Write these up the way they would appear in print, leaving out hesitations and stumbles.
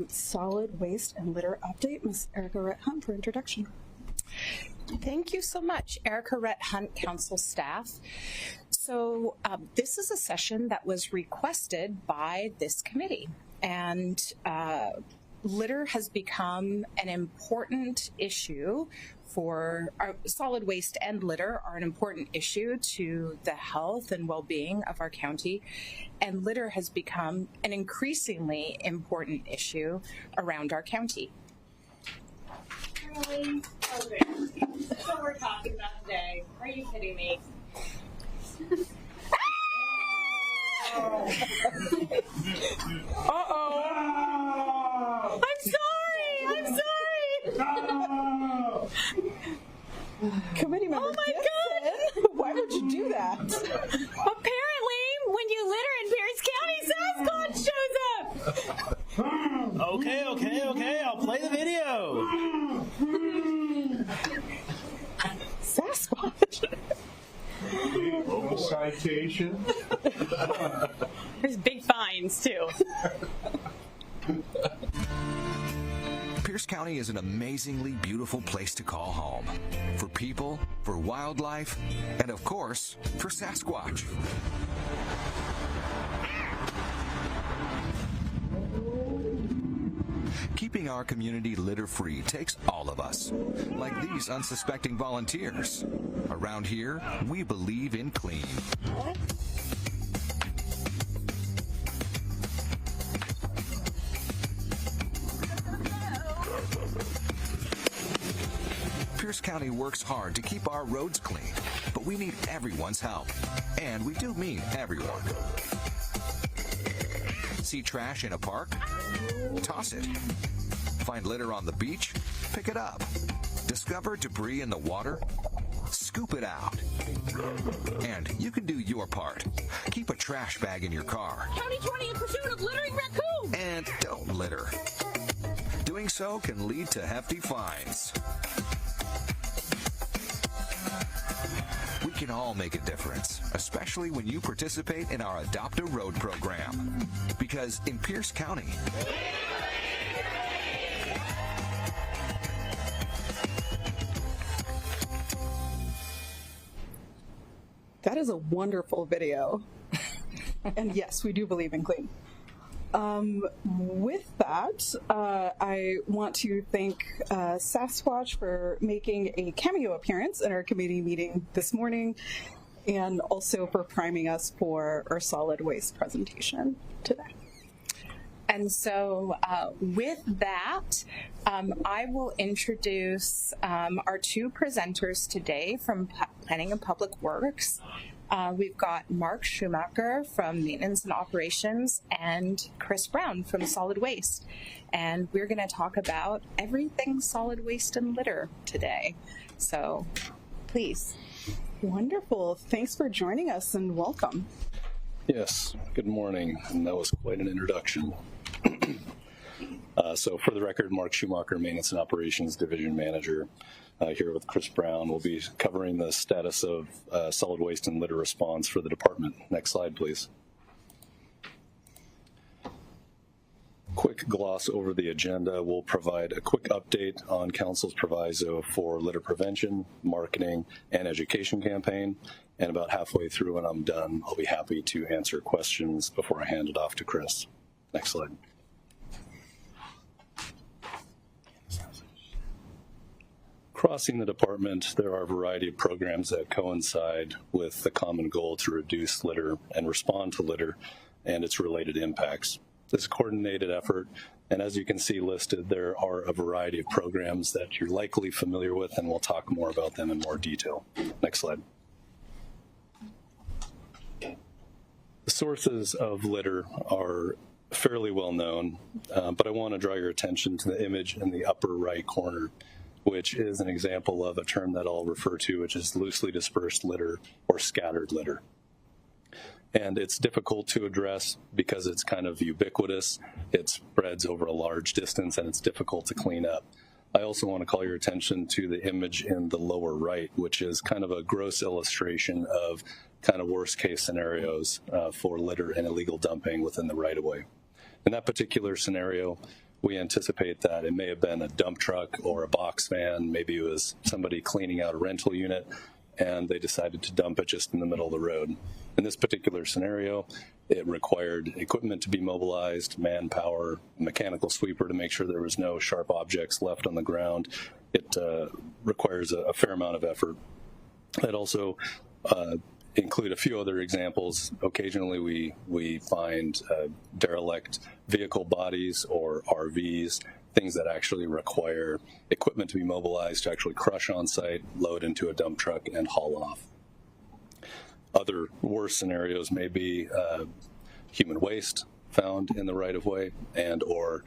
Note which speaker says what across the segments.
Speaker 1: Solid Waste and Litter Update, Ms. Erica Rhett-Hunt for introduction.
Speaker 2: Thank you so much, Erica Rhett-Hunt, Council staff. So this is a session that was requested by this committee, and litter has become an important issue for solid waste, and litter are an important issue to the health and well-being of our county, and litter has become an increasingly important issue around our county.
Speaker 3: Really? Okay. That's what we're talking about today. Are you kidding me?
Speaker 2: Uh-oh. I'm sorry.
Speaker 1: Committee member Gibson, why would you do that?
Speaker 3: Apparently, when you litter in Pierce County, Sasquatch shows up.
Speaker 4: Okay, I'll play the video.
Speaker 1: Sasquatch.
Speaker 5: Citation.
Speaker 3: There's big fines, too.
Speaker 6: Pierce County is an amazingly beautiful place to call home. For people, for wildlife, and of course, for Sasquatch. Keeping our community litter-free takes all of us, like these unsuspecting volunteers. Around here, we believe in clean. Pierce County works hard to keep our roads clean, but we need everyone's help. And we do mean everyone. See trash in a park? Toss it. Find litter on the beach? Pick it up. Discover debris in the water? Scoop it out. And you can do your part. Keep a trash bag in your car.
Speaker 3: County 20 in pursuit of littering raccoon.
Speaker 6: And don't litter. Doing so can lead to hefty fines. We can all make a difference, especially when you participate in our Adopt a Road program. Because in Pierce County,
Speaker 1: That is a wonderful video. And yes, we do believe in clean. With that, I want to thank Sasquatch for making a cameo appearance in our committee meeting this morning, and also for priming us for our solid waste presentation today.
Speaker 2: And so with that, I will introduce our two presenters today from Planning and Public Works. We've got Mark Schumacher from Maintenance and Operations and Chris Brown from Solid Waste. And we're going to talk about everything solid waste and litter today. So please.
Speaker 1: Wonderful. Thanks for joining us and welcome.
Speaker 7: Yes, good morning. And that was quite an introduction. So for the record, Mark Schumacher, Maintenance and Operations Division Manager, here with Chris Brown. We'll be covering the status of solid waste and litter response for the department. Next slide, please. Quick gloss over the agenda. We'll provide a quick update on Council's proviso for litter prevention, marketing, and education campaign. And about halfway through when I'm done, I'll be happy to answer questions before I hand it off to Chris. Next slide. Crossing the department, there are a variety of programs that coincide with the common goal to reduce litter and respond to litter and its related impacts. This is a coordinated effort, and as you can see listed, there are a variety of programs that you're likely familiar with, and we'll talk more about them in more detail. Next slide. The sources of litter are fairly well known, but I want to draw your attention to the image in the upper right corner, which is an example of a term that I'll refer to, which is loosely dispersed litter or scattered litter. And it's difficult to address because it's kind of ubiquitous. It spreads over a large distance and it's difficult to clean up. I also want to call your attention to the image in the lower right, which is kind of a gross illustration of kind of worst case scenarios for litter and illegal dumping within the right-of-way. In that particular scenario, we anticipate that it may have been a dump truck or a box van. Maybe it was somebody cleaning out a rental unit, and they decided to dump it just in the middle of the road. In this particular scenario, it required equipment to be mobilized, manpower, mechanical sweeper to make sure there was no sharp objects left on the ground. It requires a fair amount of effort. It also include a few other examples. Occasionally we find derelict vehicle bodies or RVs, things that actually require equipment to be mobilized to actually crush on site, load into a dump truck, and haul off. Other worse scenarios may be human waste found in the right-of-way and or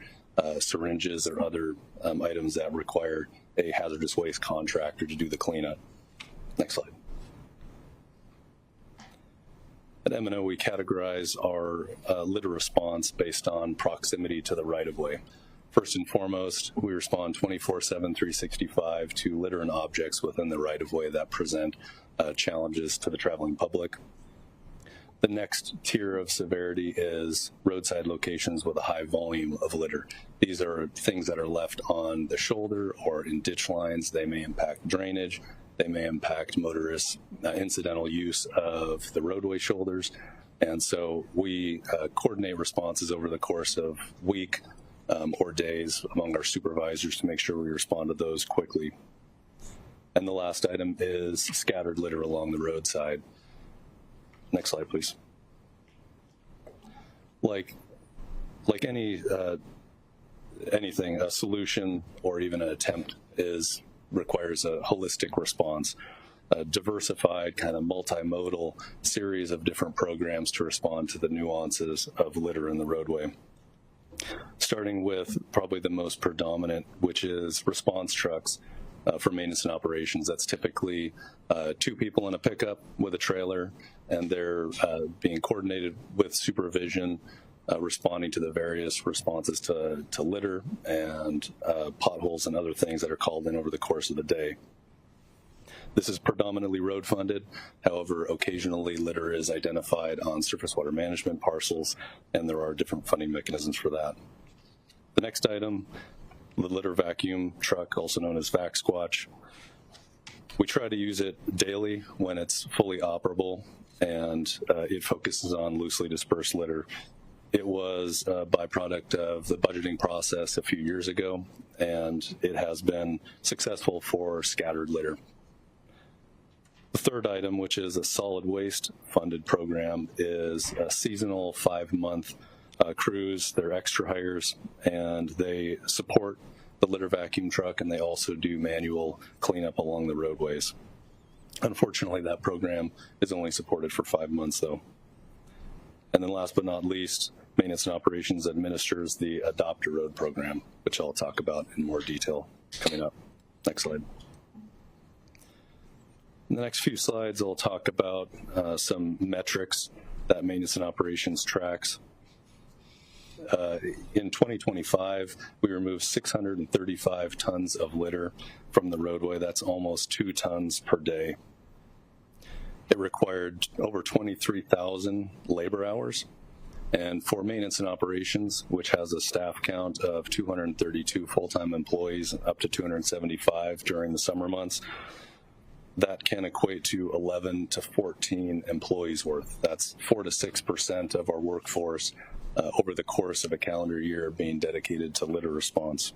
Speaker 7: syringes or other items that require a hazardous waste contractor to do the cleanup. Next slide. At M&O, we categorize our litter response based on proximity to the right-of-way. First and foremost, we respond 24/7, 365 to litter and objects within the right-of-way that present challenges to the traveling public. The next tier of severity is roadside locations with a high volume of litter. These are things that are left on the shoulder or in ditch lines. They may impact drainage. They may impact motorists' incidental use of the roadway shoulders. And so we coordinate responses over the course of week or days among our supervisors to make sure we respond to those quickly. And the last item is scattered litter along the roadside. Next slide, please. Like anything, a solution or even an attempt requires a holistic response, a diversified kind of multimodal series of different programs to respond to the nuances of litter in the roadway. Starting with probably the most predominant, which is response trucks for maintenance and operations. That's typically 2 people in a pickup with a trailer, and they're being coordinated with supervision, responding to the various responses to litter and potholes and other things that are called in over the course of the day. This is predominantly road funded. However, occasionally litter is identified on surface water management parcels, and there are different funding mechanisms for that. The next item, the litter vacuum truck, also known as Vac Squatch. We try to use it daily when it's fully operable, and it focuses on loosely dispersed litter. It was a byproduct of the budgeting process a few years ago, and it has been successful for scattered litter. The third item, which is a solid waste funded program, is a seasonal 5-month crews. They're extra hires, and they support the litter vacuum truck, and they also do manual cleanup along the roadways. Unfortunately, that program is only supported for 5 months, though. And then last but not least, Maintenance and Operations administers the Adopt a Road program, which I'll talk about in more detail coming up. Next slide. In the next few slides, I'll talk about some metrics that Maintenance and Operations tracks. In 2025, we removed 635 tons of litter from the roadway. That's almost 2 tons per day. It required over 23,000 labor hours. And for Maintenance and Operations, which has a staff count of 232 full-time employees, up to 275 during the summer months, that can equate to 11 to 14 employees worth. That's 4 to 6% of our workforce over the course of a calendar year being dedicated to litter response.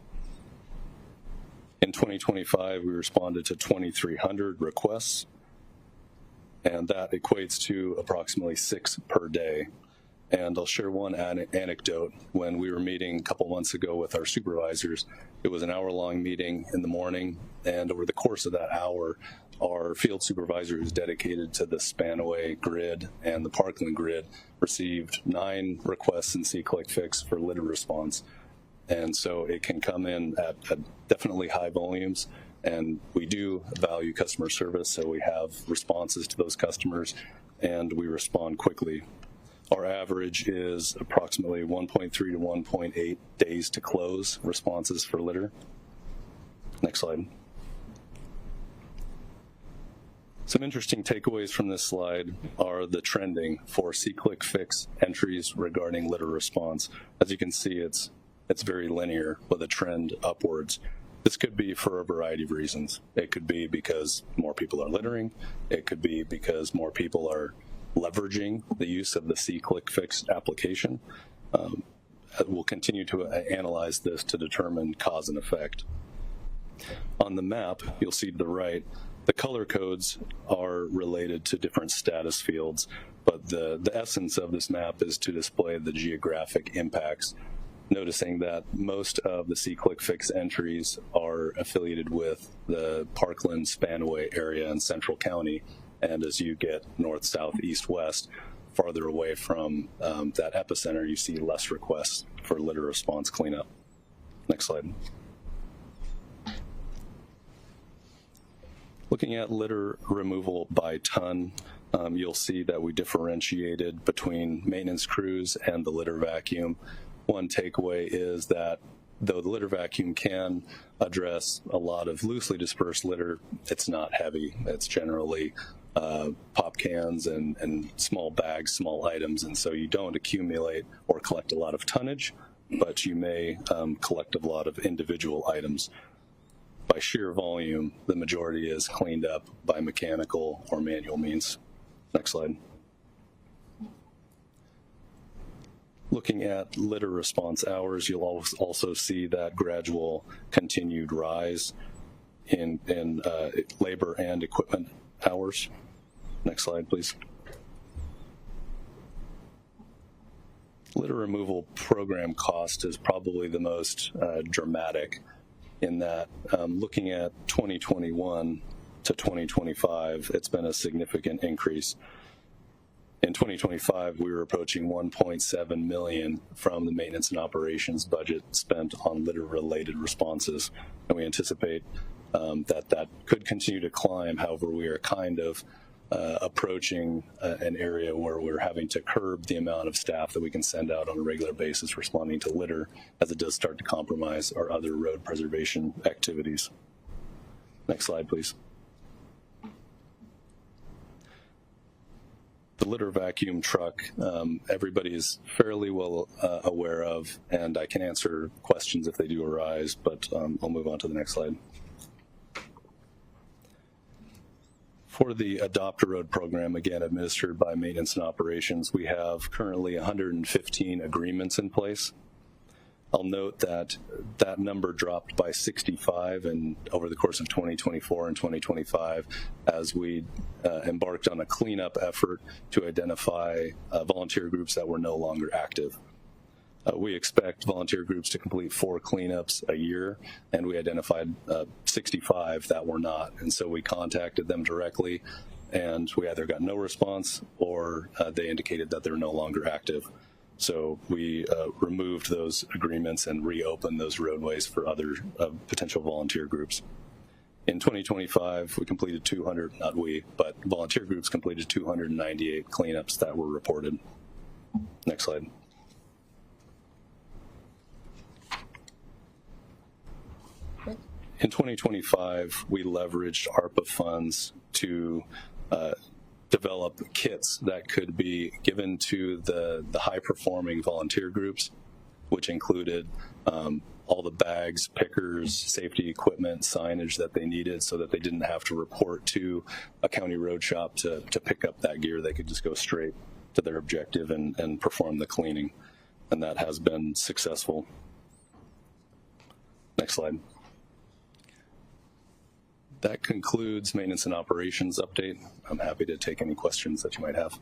Speaker 7: In 2025, we responded to 2,300 requests, and that equates to approximately 6 per day. And I'll share one anecdote. When we were meeting a couple months ago with our supervisors, it was an hour-long meeting in the morning, and over the course of that hour, our field supervisor, who's dedicated to the Spanaway grid and the Parkland grid, received 9 requests in SeeClickFix for litter response. And so it can come in at definitely high volumes, and we do value customer service, so we have responses to those customers, and we respond quickly. Our average is approximately 1.3 to 1.8 days to close responses for litter. Next slide. Some interesting takeaways from this slide are the trending for SeeClickFix entries regarding litter response. As you can see, it's it's very linear with a trend upwards. This could be for a variety of reasons. It could be because more people are littering. It could be because more people are leveraging the use of the SeeClickFix application. We'll continue to analyze this to determine cause and effect. On the map, you'll see to the right, the color codes are related to different status fields, but the essence of this map is to display the geographic impacts, noticing that most of the SeeClickFix entries are affiliated with the Parkland, Spanaway area in Central County, and as you get north, south, east, west, farther away from that epicenter, you see less requests for litter response cleanup. Next slide. Looking at litter removal by ton, you'll see that we differentiated between maintenance crews and the litter vacuum. One takeaway is that though the litter vacuum can address a lot of loosely dispersed litter, it's not heavy. It's generally pop cans and small bags, small items, and so you don't accumulate or collect a lot of tonnage, but you may collect a lot of individual items. By sheer volume, the majority is cleaned up by mechanical or manual means. Next slide. Looking at litter response hours, you'll also see that gradual continued rise in labor and equipment hours. Next slide, please. Litter removal program cost is probably the most dramatic in that looking at 2021 to 2025, it's been a significant increase. In 2025, we were approaching $1.7 million from the maintenance and operations budget spent on litter-related responses, and we anticipate that could continue to climb. However, we are kind of approaching an area where we're having to curb the amount of staff that we can send out on a regular basis responding to litter, as it does start to compromise our other road preservation activities. Next slide, please. The litter vacuum truck, everybody is fairly well aware of, and I can answer questions if they do arise, but I'll move on to the next slide. For the Adopt a Road program, again, administered by Maintenance and Operations, we have currently 115 agreements in place. I'll note that that number dropped by 65 over the course of 2024 and 2025 as we embarked on a cleanup effort to identify volunteer groups that were no longer active. We expect volunteer groups to complete 4 cleanups a year, and we identified 65 that were not. And so we contacted them directly, and we either got no response or they indicated that they're no longer active. So we removed those agreements and reopened those roadways for other potential volunteer groups. In 2025, we completed not we, but volunteer groups completed 298 cleanups that were reported. Next slide. In 2025, we leveraged ARPA funds to develop kits that could be given to the high-performing volunteer groups, which included all the bags, pickers, safety equipment, signage that they needed so that they didn't have to report to a county road shop to pick up that gear. They could just go straight to their objective and perform the cleaning, and that has been successful. Next slide. That concludes Maintenance and Operations update. I'm happy to take any questions that you might have.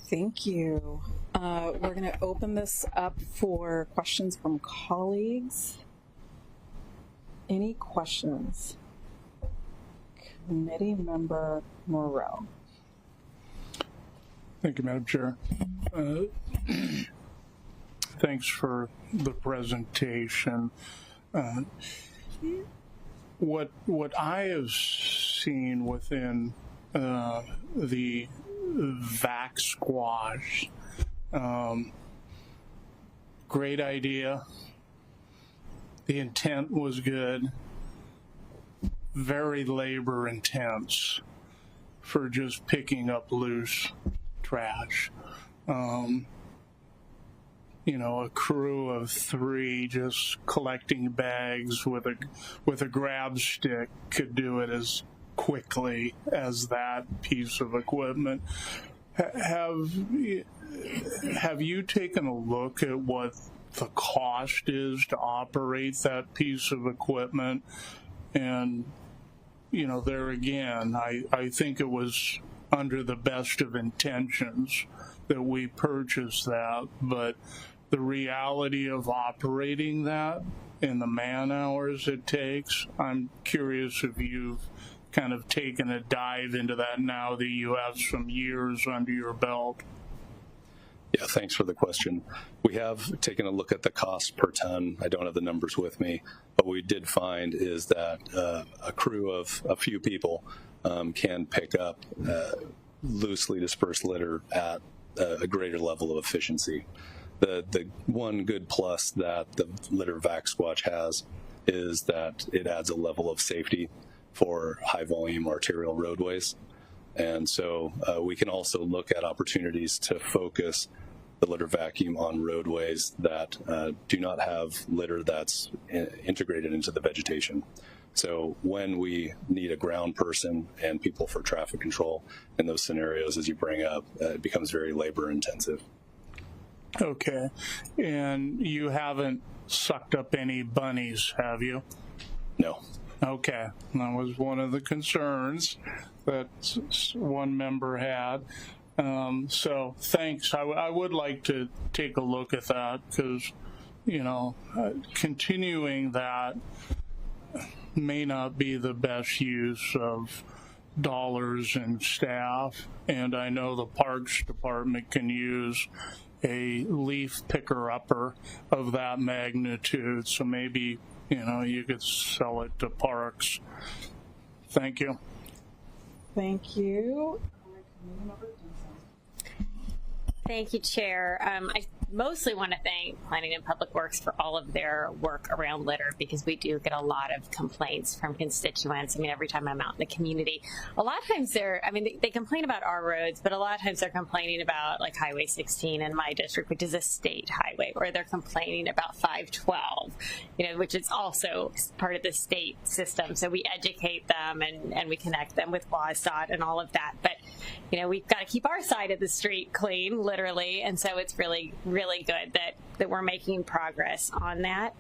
Speaker 1: Thank you. We're going to open this up for questions from colleagues. Any questions? Committee Member Moreau.
Speaker 5: Thank you, Madam Chair. Thanks for the presentation. What I have seen within the VAC squash, great idea. The intent was good. Very labor intense for just picking up loose trash. a crew of 3 just collecting bags with a grab stick could do it as quickly as that piece of equipment. Have you taken a look at what the cost is to operate that piece of equipment? And, there again, I think it was under the best of intentions that we purchased that, but the reality of operating that and the man hours it takes, I'm curious if you've kind of taken a dive into that now that you have some years under your belt.
Speaker 7: Yeah, thanks for the question. We have taken a look at the cost per ton. I don't have the numbers with me, but what we did find is that a crew of a few people can pick up loosely dispersed litter at a greater level of efficiency. The one good plus that the Litter Vac Squatch has is that it adds a level of safety for high volume arterial roadways. And so we can also look at opportunities to focus the litter vacuum on roadways that do not have litter that's integrated into the vegetation. So when we need a ground person and people for traffic control in those scenarios, as you bring up, it becomes very labor intensive.
Speaker 5: Okay. And you haven't sucked up any bunnies, have you?
Speaker 7: No.
Speaker 5: Okay. That was one of the concerns that one member had. So thanks. I would like to take a look at that because, continuing that may not be the best use of dollars and staff. And I know the Parks Department can use a leaf picker-upper of that magnitude. So maybe, you could sell it to Parks. Thank you.
Speaker 1: Thank you.
Speaker 3: Thank you, Chair. I mostly want to thank Planning and Public Works for all of their work around litter because we do get a lot of complaints from constituents. I mean, every time I'm out in the community, a lot of times they complain about our roads, but a lot of times they're complaining about like Highway 16 in my district, which is a state highway, or they're complaining about 512, which is also part of the state system. So we educate them and we connect them with WSDOT and all of that. But, we've got to keep our side of the street clean, literally. And so it's really, really good that we're making progress on that.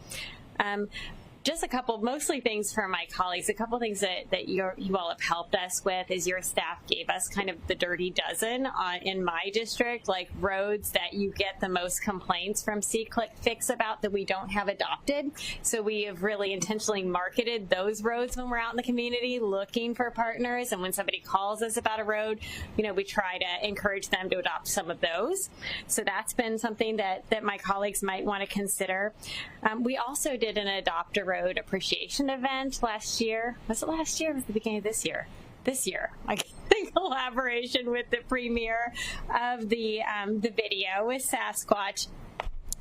Speaker 3: Just a couple, mostly things for my colleagues, a couple things that you all have helped us with is your staff gave us kind of the dirty dozen in my district, like roads that you get the most complaints from C-Click-Fix about that we don't have adopted. So we have really intentionally marketed those roads when we're out in the community looking for partners. And when somebody calls us about a road, we try to encourage them to adopt some of those. So that's been something that my colleagues might want to consider. We also did an Adopt a Road appreciation event last year. Was it last year or was it the beginning of this year? This year, like in collaboration with the premiere of the video with Sasquatch.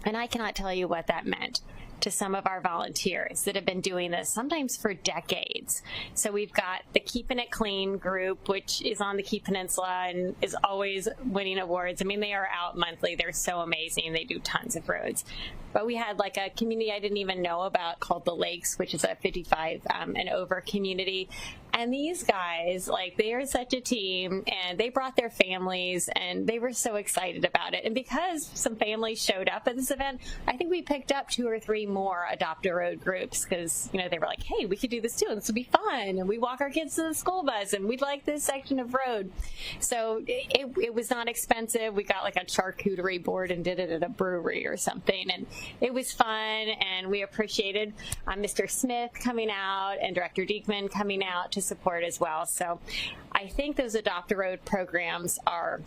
Speaker 3: And I cannot tell you what that meant to some of our volunteers that have been doing this sometimes for decades. So we've got the Keeping It Clean group, which is on the Key Peninsula and is always winning awards. I mean, they are out monthly. They're so amazing. They do tons of roads. But we had like a community I didn't even know about called The Lakes, which is a 55 and over community. And these guys, they are such a team, and they brought their families, and they were so excited about it. And because some families showed up at this event, I think we picked up 2 or 3 more Adopt a Road groups because, they were like, hey, we could do this too, and this would be fun. And we walk our kids to the school bus, and we'd like this section of road. So it was not expensive. We got like a charcuterie board and did it at a brewery or something. And it was fun, and we appreciated Mr. Smith coming out and Director Diekman coming out to support as well. So I think those Adopt a Road programs are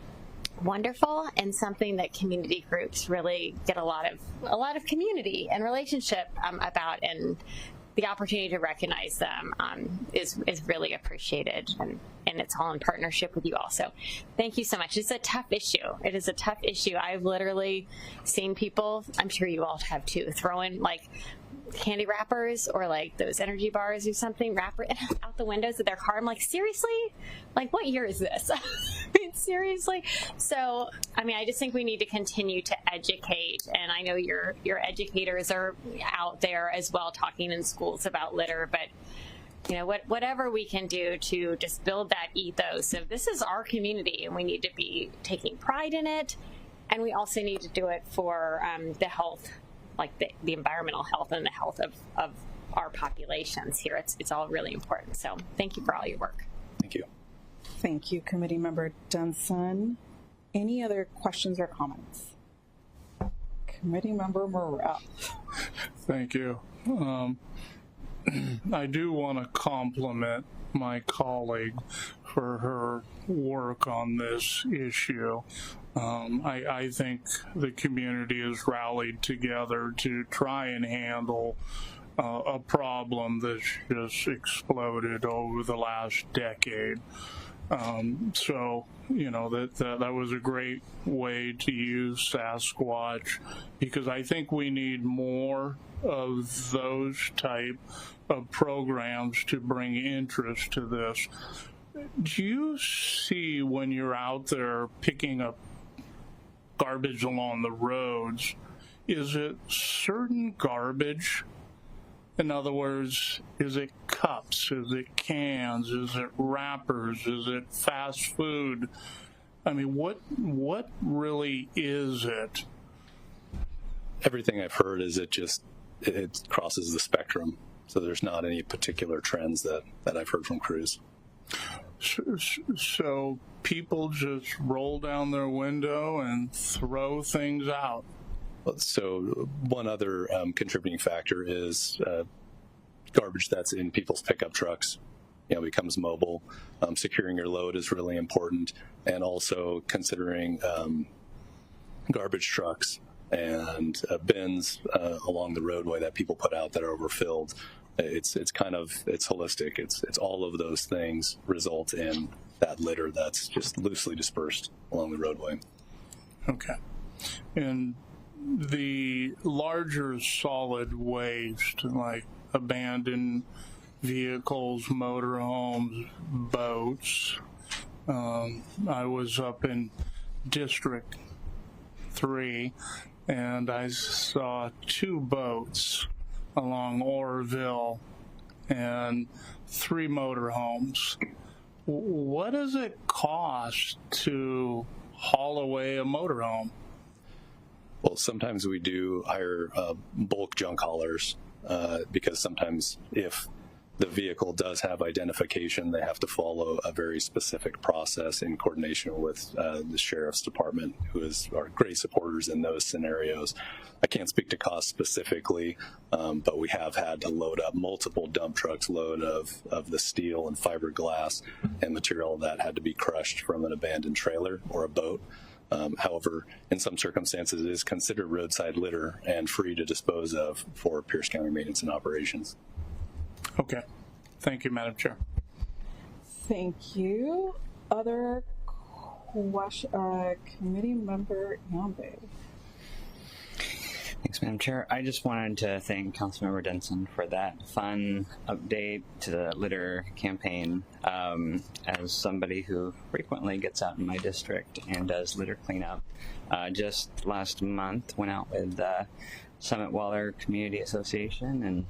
Speaker 3: wonderful and something that community groups really get a lot of community and relationship about, and the opportunity to recognize them is really appreciated, and it's all in partnership with you all. So thank you so much. It's a tough issue. It is a tough issue. I've literally seen people, I'm sure you all have too, throwing candy wrappers or those energy bars or something, wrapper out the windows of their car. I'm like, seriously? What year is this? mean, seriously. So, I mean, I just think we need to continue to educate, and I know your educators are out there as well talking in schools about litter, but you know, whatever we can do to just build that ethos of this is our community and we need to be taking pride in it, and we also need to do it for the health, like the environmental health and the health of our populations here. It's all really important. So thank you for all your work.
Speaker 7: Thank you.
Speaker 1: Thank you, Committee Member Denson. Any other questions or comments? Committee Member Morrell.
Speaker 5: Thank you. I do want to compliment my colleague for her work on this issue. I think the community has rallied together to try and handle a problem that's just exploded over the last decade. So, you know, that was a great way to use Sasquatch, because I think we need more of those type of programs to bring interest to this. Do you see, when you're out there picking up garbage along the roads, is it certain garbage? In other words, is it cups? Is it cans? Is it wrappers? Is it fast food? I mean, what really is it?
Speaker 7: Everything I've heard is it crosses the spectrum. So there's not any particular trends that I've heard from crews.
Speaker 5: So people just roll down their window and throw things out.
Speaker 7: So one other contributing factor is garbage that's in people's pickup trucks. You know, becomes mobile. Securing your load is really important, and also considering garbage trucks and bins along the roadway that people put out that are overfilled. It's holistic. It's all of those things result in that litter that's just loosely dispersed along the roadway.
Speaker 5: Okay, and the larger solid waste, like abandoned vehicles, motorhomes, boats. I was up in District 3 and I saw 2 boats along Oroville and 3 motorhomes. What does it cost to haul away a motorhome?
Speaker 7: Well, sometimes we do hire bulk junk haulers because sometimes if the vehicle does have identification, they have to follow a very specific process in coordination with the Sheriff's Department, who are great supporters in those scenarios. I can't speak to cost specifically, but we have had to load up multiple dump trucks load of the steel and fiberglass and material that had to be crushed from an abandoned trailer or a boat. However, in some circumstances, it is considered roadside litter and free to dispose of for Pierce County Maintenance and Operations.
Speaker 5: Okay. Thank you, Madam Chair.
Speaker 1: Thank you. Other question, Committee Member Yambe.
Speaker 8: Thanks, Madam Chair. I just wanted to thank Councilmember Denson for that fun update to the litter campaign. As somebody who frequently gets out in my district and does litter cleanup, just last month went out with Summit Waller Community Association and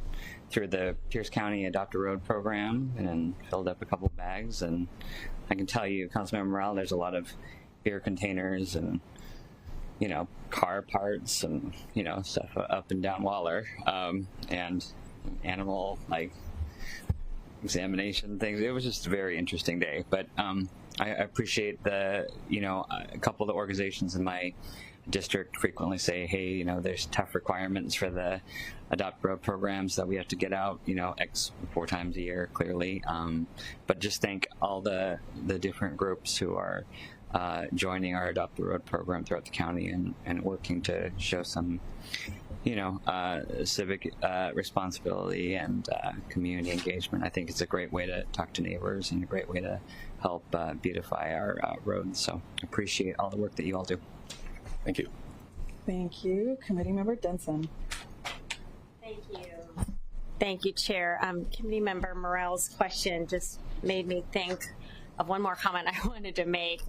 Speaker 8: through the Pierce County Adopt a Road program, and then filled up a couple bags. And I can tell you, Councilmember Morrell, there's a lot of beer containers and car parts and, stuff up and down Waller, and animal, examination things. It was just a very interesting day. But I appreciate a couple of the organizations in my district frequently say, hey, there's tough requirements for the Adopt Road programs that we have to get out, 4 times a year, clearly. But just thank all the different groups who are joining our Adopt the Road program throughout the county and working to show some, civic responsibility and community engagement. I think it's a great way to talk to neighbors and a great way to help beautify our roads. So appreciate all the work that you all do.
Speaker 7: Thank you.
Speaker 1: Thank you. Committee Member Denson.
Speaker 3: Thank you. Thank you, Chair. Committee Member Morrell's question just made me think of one more comment I wanted to make.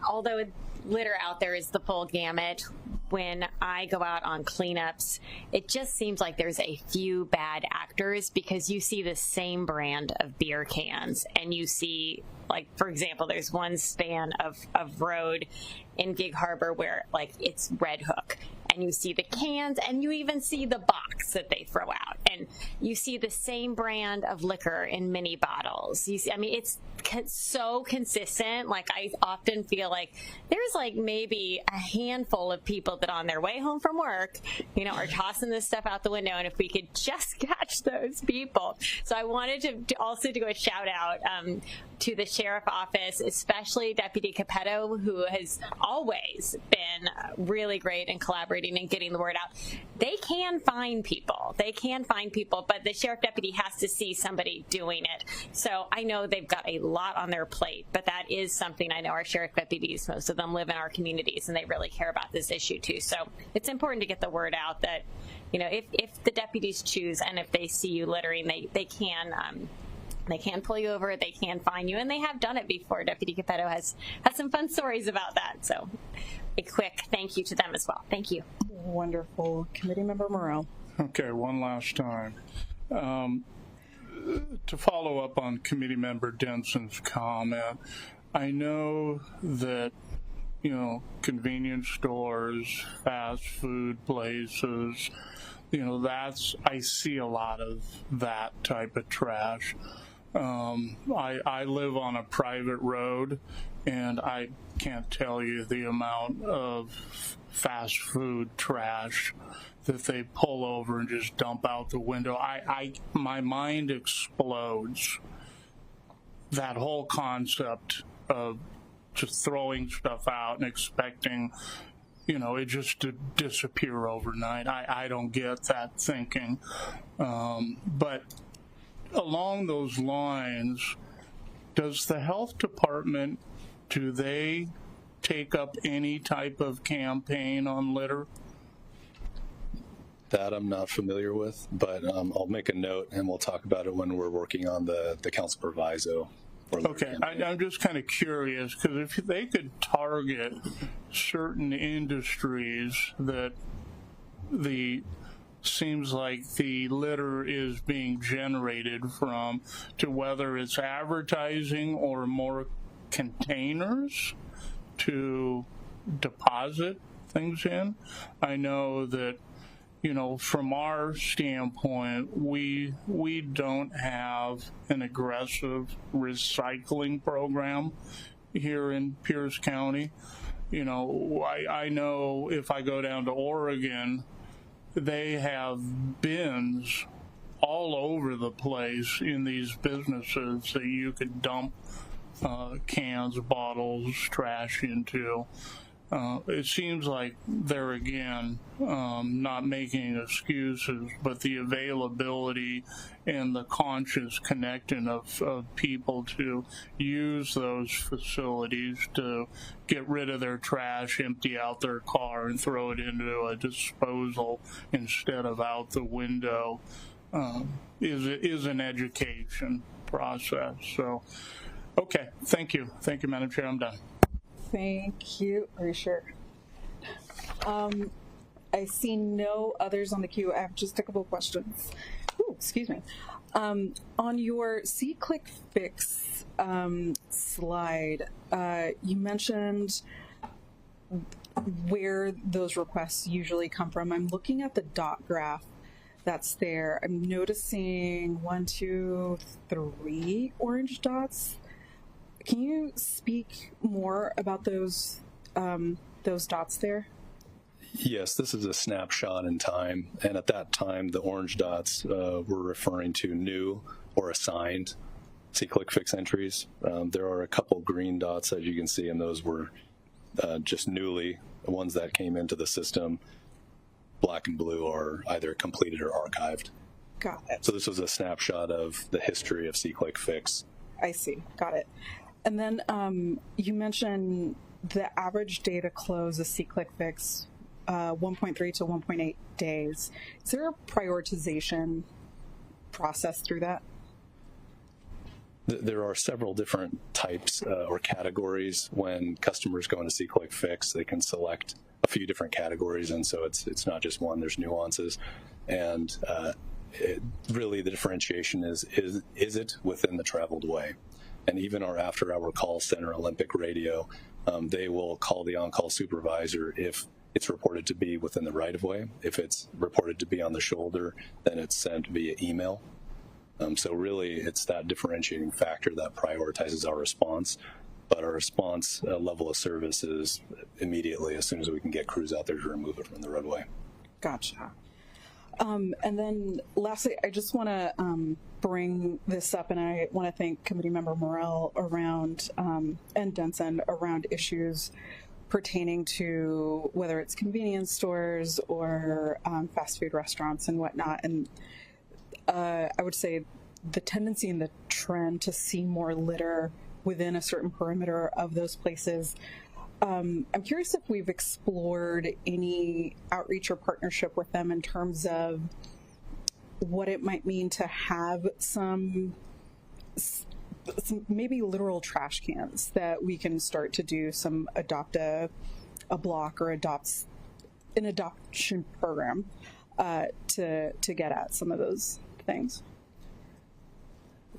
Speaker 3: Although litter out there is the full gamut, when I go out on cleanups, it just seems like there's a few bad actors, because you see the same brand of beer cans, and you see, like, for example, there's one span of road in Gig Harbor where, like, it's Red Hook, and you see the cans, and you even see the box that they throw out, and you see the same brand of liquor in mini bottles. You see, I mean, it's so consistent. Like, I often feel like there's like maybe a handful of people that on their way home from work, you know, are tossing this stuff out the window, and if we could just catch those people. So I wanted to also do a shout out to the sheriff office, especially Deputy Capetto, who has always been really great in collaborating and getting the word out. They can find people. They can find people, but the sheriff deputy has to see somebody doing it. So I know they've got a lot on their plate, but that is something I know our sheriff deputies, most of them live in our communities, and they really care about this issue too. So it's important to get the word out that, you know, if the deputies choose and if they see you littering, they can pull you over, they can fine you, and they have done it before. Deputy Capetto has some fun stories about that. So a quick thank you to them as well. Thank you.
Speaker 1: Wonderful. Committee Member Morrell.
Speaker 5: Okay, one last time. To follow up on Committee Member Denson's comment, I know that, you know, convenience stores, fast food places, you know, I see a lot of that type of trash. I live on a private road, and I can't tell you the amount of fast food trash that they pull over and just dump out the window. My mind explodes. That whole concept of just throwing stuff out and expecting, you know, it just to disappear overnight. I don't get that thinking. But along those lines, does the health department, do they take up any type of campaign on litter?
Speaker 7: That I'm not familiar with, but I'll make a note and we'll talk about it when we're working on the council proviso.
Speaker 5: Okay, I'm just kind of curious, because if they could target certain industries that seems like the litter is being generated from, to whether it's advertising or more containers to deposit things in. I know that, you know, from our standpoint, we don't have an aggressive recycling program here in Pierce County. You know, I know if I go down to Oregon, they have bins all over the place in these businesses that you could dump cans, bottles, trash into. It seems like they're, again, not making excuses, but the availability and the conscious connecting of people to use those facilities to get rid of their trash, empty out their car, and throw it into a disposal instead of out the window is an education process. So, okay, thank you. Thank you, Madam Chair. I'm done.
Speaker 1: Thank you. Are you sure? I see no others on the queue. I have just a couple of questions. Ooh, excuse me. On your SeeClick Fix slide, you mentioned where those requests usually come from. I'm looking at the dot graph that's there. I'm noticing 1, 2, 3 orange dots. Can you speak more about those dots there?
Speaker 7: Yes, this is a snapshot in time, and at that time, the orange dots were referring to new or assigned SeeClick Fix entries. There are a couple green dots, as you can see, and those were just newly, the ones that came into the system. Black and blue are either completed or archived.
Speaker 1: Got it.
Speaker 7: So this was a snapshot of the history of SeeClick Fix.
Speaker 1: I see. Got it. And then you mentioned the average day to close a SeeClick Fix, 1.3 to 1.8 days. Is there a prioritization process through that?
Speaker 7: There are several different types or categories. When customers go into See-Click Fix, they can select a few different categories, and so it's not just one. There's nuances, and really the differentiation is it within the traveled way? And even our after-hour call center, Olympic Radio, they will call the on-call supervisor if it's reported to be within the right-of-way. If it's reported to be on the shoulder, then it's sent via email. So really, it's that differentiating factor that prioritizes our response. But our response level of service is immediately as soon as we can get crews out there to remove it from the roadway.
Speaker 1: Gotcha. And then lastly, I just want to bring this up, and I want to thank Committee Member Morell around and Denson around issues pertaining to whether it's convenience stores or fast food restaurants and whatnot. And I would say the tendency and the trend to see more litter within a certain perimeter of those places. I'm curious if we've explored any outreach or partnership with them in terms of what it might mean to have some maybe literal trash cans that we can start to do some adopt a block or adopt an adoption program to get at some of those things.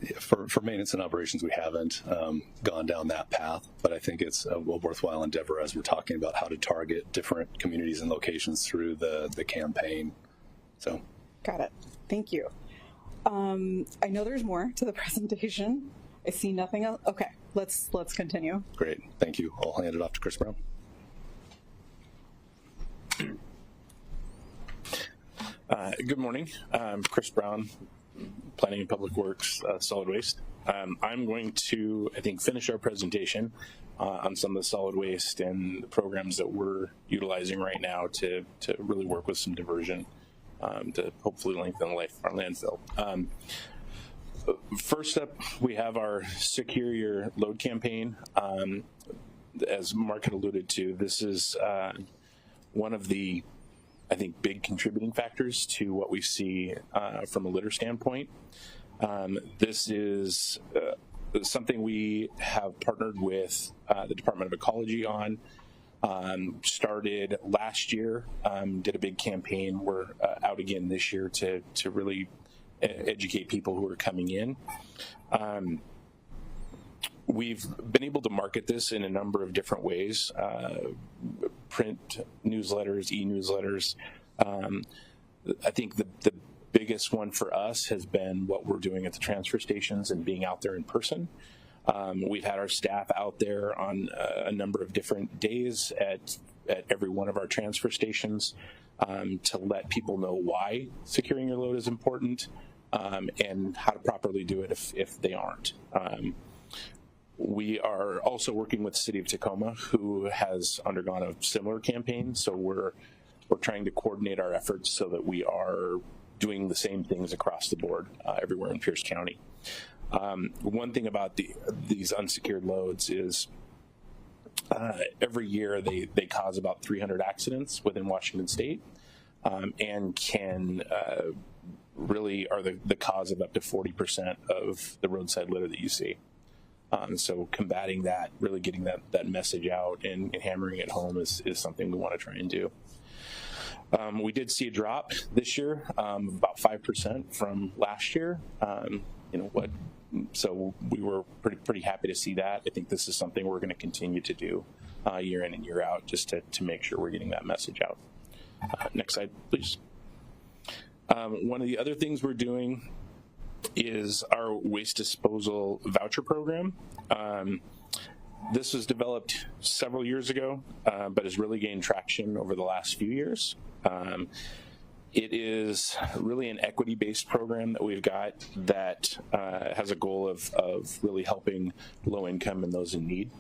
Speaker 7: Yeah, for maintenance and operations, we haven't gone down that path, but I think it's a worthwhile endeavor as we're talking about how to target different communities and locations through the campaign. So,
Speaker 1: got it. Thank you. I know there's more to the presentation. I see nothing else. Okay, let's continue.
Speaker 7: Great, thank you. I'll hand it off to Chris Brown.
Speaker 9: Good morning. I'm Chris Brown, Planning and Public Works, Solid Waste. I'm going to, I think, finish our presentation on some of the solid waste and the programs that we're utilizing right now to really work with some diversion to hopefully lengthen the life of our landfill. First up, we have our Secure Your Load campaign. As Mark had alluded to, this is one of the, I think, big contributing factors to what we see from a litter standpoint. This is something we have partnered with the Department of Ecology on. Started last year, did a big campaign. We're out again this year to really educate people who are coming in. We've been able to market this in a number of different ways, print newsletters, e-newsletters. I think the biggest one for us has been what we're doing at the transfer stations and being out there in person. We've had our staff out there on a number of different days at every one of our transfer stations to let people know why securing your load is important and how to properly do it if they aren't. We are also working with the City of Tacoma, who has undergone a similar campaign. So we're trying to coordinate our efforts so that we are doing the same things across the board everywhere in Pierce County. One thing about these unsecured loads is every year they cause about 300 accidents within Washington State and can really are the cause of up to 40% of the roadside litter that you see. So combating that, really getting that message out and hammering it home is something we want to try and do. We did see a drop this year, about 5% from last year. So we were pretty happy to see that. I think this is something we're going to continue to do year in and year out, just to make sure we're getting that message out. Next slide, please. One of the other things we're doing is our waste disposal voucher program. This was developed several years ago, but has really gained traction over the last few years. It is really an equity-based program that we've got that has a goal of really helping low income and those in need.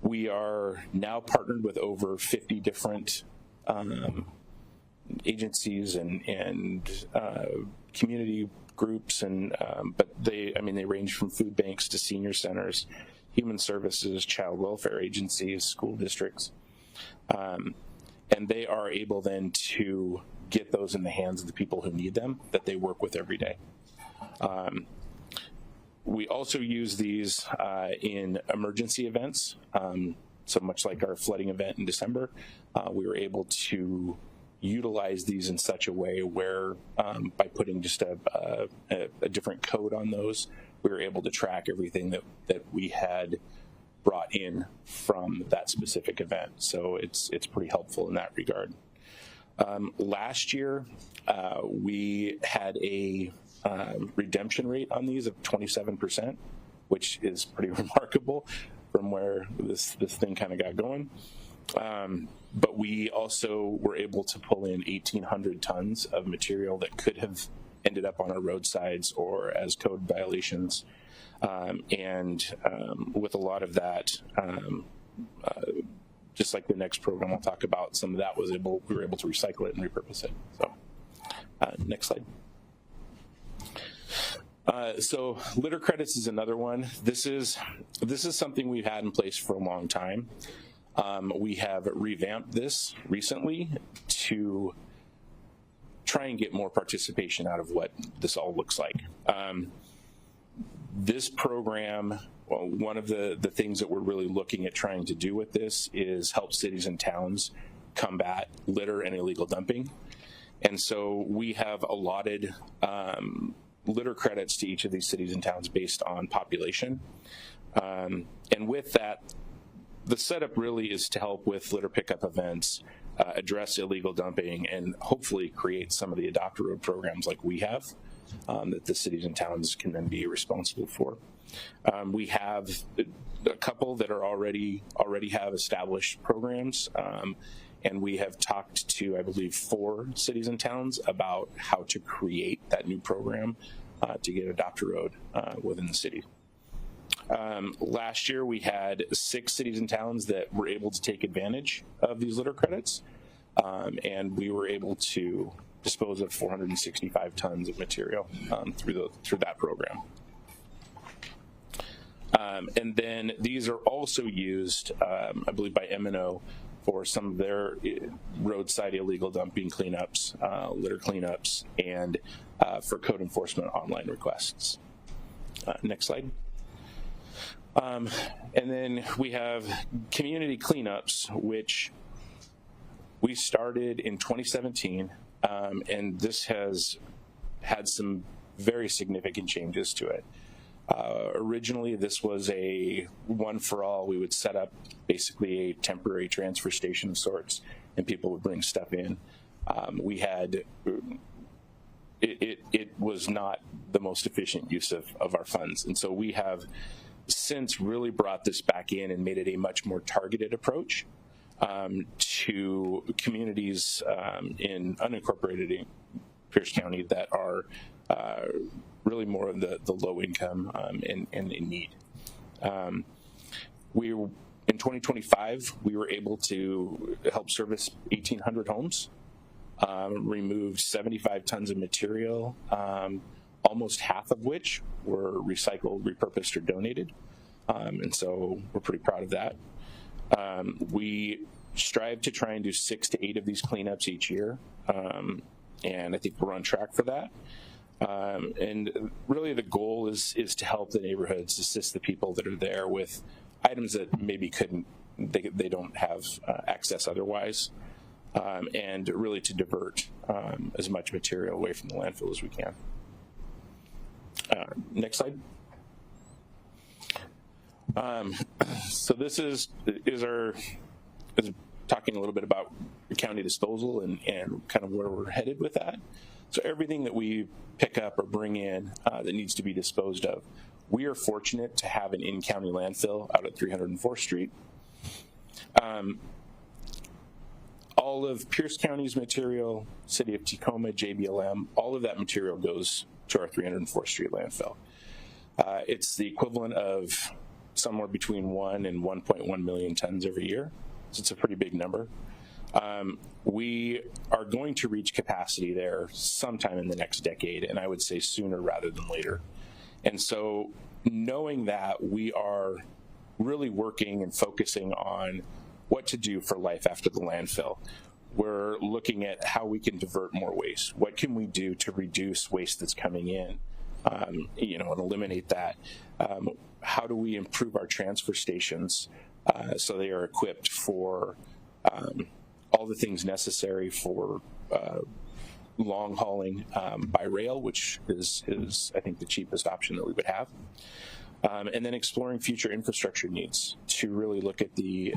Speaker 9: We are now partnered with over 50 different agencies and community groups, and but they range from food banks to senior centers, human services, child welfare agencies, school districts, and they are able then to get those in the hands of the people who need them that they work with every day. We also use these in emergency events. So much like our flooding event in December, we were able to utilize these in such a way where by putting just a different code on those, we were able to track everything that we had brought in from that specific event. So it's pretty helpful in that regard. Last year, we had a redemption rate on these of 27%, which is pretty remarkable from where this thing kind of got going. But we also were able to pull in 1,800 tons of material that could have ended up on our roadsides or as code violations. With a lot of that, just like the next program I'll talk about, some of that we were able to recycle it and repurpose it. So, next slide. So litter credits is another one. This is something we've had in place for a long time. We have revamped this recently to try and get more participation out of what this all looks like. This program, well, one of the things that we're really looking at trying to do with this is help cities and towns combat litter and illegal dumping. And so we have allotted litter credits to each of these cities and towns based on population. And with that, the setup really is to help with litter pickup events, address illegal dumping, and hopefully create some of the Adopt a Road programs like we have that the cities and towns can then be responsible for. We have a couple that are already have established programs, and we have talked to, I believe, 4 cities and towns about how to create that new program to get Adopt a Road within the city. Last year, we had 6 cities and towns that were able to take advantage of these litter credits, and we were able to dispose of 465 tons of material through that program. And then these are also used, I believe, by M&O for some of their roadside illegal dumping cleanups, litter cleanups, and for code enforcement online requests. Next slide. And then we have community cleanups, which we started in 2017, and this has had some very significant changes to it. Originally, this was a one-for-all. We would set up basically a temporary transfer station of sorts, and people would bring stuff in. We had it was not the most efficient use of our funds, and so we have since really brought this back in and made it a much more targeted approach to communities in unincorporated Pierce County that are really more of the low income and in need. In 2025, we were able to help service 1,800 homes, removed 75 tons of material, almost half of which were recycled, repurposed, or donated. And so we're pretty proud of that. We strive to try and do 6 to 8 of these cleanups each year. And I think we're on track for that. And really the goal is to help the neighborhoods, assist the people that are there with items that maybe they don't have access otherwise, and really to divert as much material away from the landfill as we can. Next slide. So this is talking a little bit about county disposal and kind of where we're headed with that. So everything that we pick up or bring in that needs to be disposed of, we are fortunate to have an in-county landfill out at 304th Street. All of Pierce County's material, City of Tacoma, JBLM, all of that material goes to our 304th Street landfill. It's the equivalent of somewhere between 1 and 1.1 million tons every year. So it's a pretty big number. We are going to reach capacity there sometime in the next decade, and I would say sooner rather than later. And so knowing that, we are really working and focusing on what to do for life after the landfill. We're looking at how we can divert more waste. What can we do to reduce waste that's coming in? and eliminate that. How do we improve our transfer stations so they are equipped for all the things necessary for long hauling by rail, which is I think the cheapest option that we would have. And then exploring future infrastructure needs to really look at the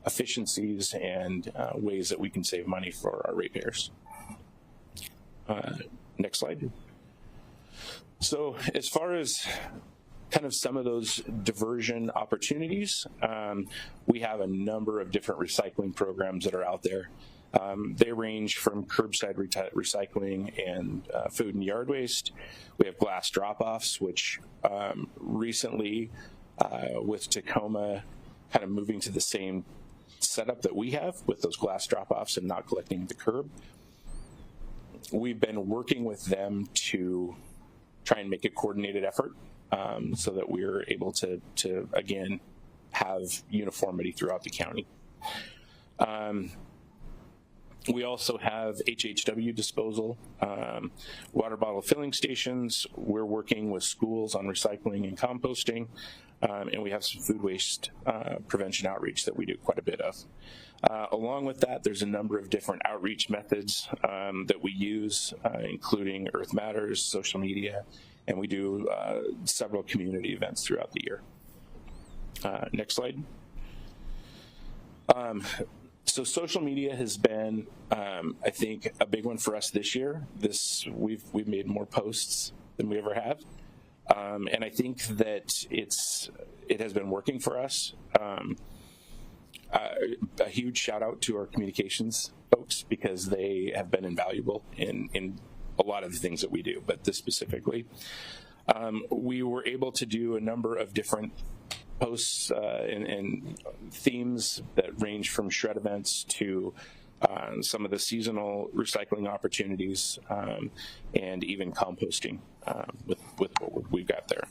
Speaker 9: efficiencies and ways that we can save money for our ratepayers. Next slide. So as far as kind of some of those diversion opportunities, we have a number of different recycling programs that are out there. They range from curbside recycling and food and yard waste. We have glass drop-offs, which recently, with Tacoma kind of moving to the same setup that we have with those glass drop-offs and not collecting at the curb, we've been working with them to try and make a coordinated effort so that we're able to again, have uniformity throughout the county. We also have HHW disposal, water bottle filling stations. We're working with schools on recycling and composting, and we have some food waste prevention outreach that we do quite a bit of. Along with that, there's a number of different outreach methods that we use, including Earth Matters, social media, and we do several community events throughout the year. Next slide. So social media has been, I think, a big one for us this year. We've made more posts than we ever have, and I think that it has been working for us. A huge shout out to our communications folks, because they have been invaluable in a lot of the things that we do, but this specifically. We were able to do a number of different posts and themes that range from shred events to some of the seasonal recycling opportunities and even composting with what we've got there.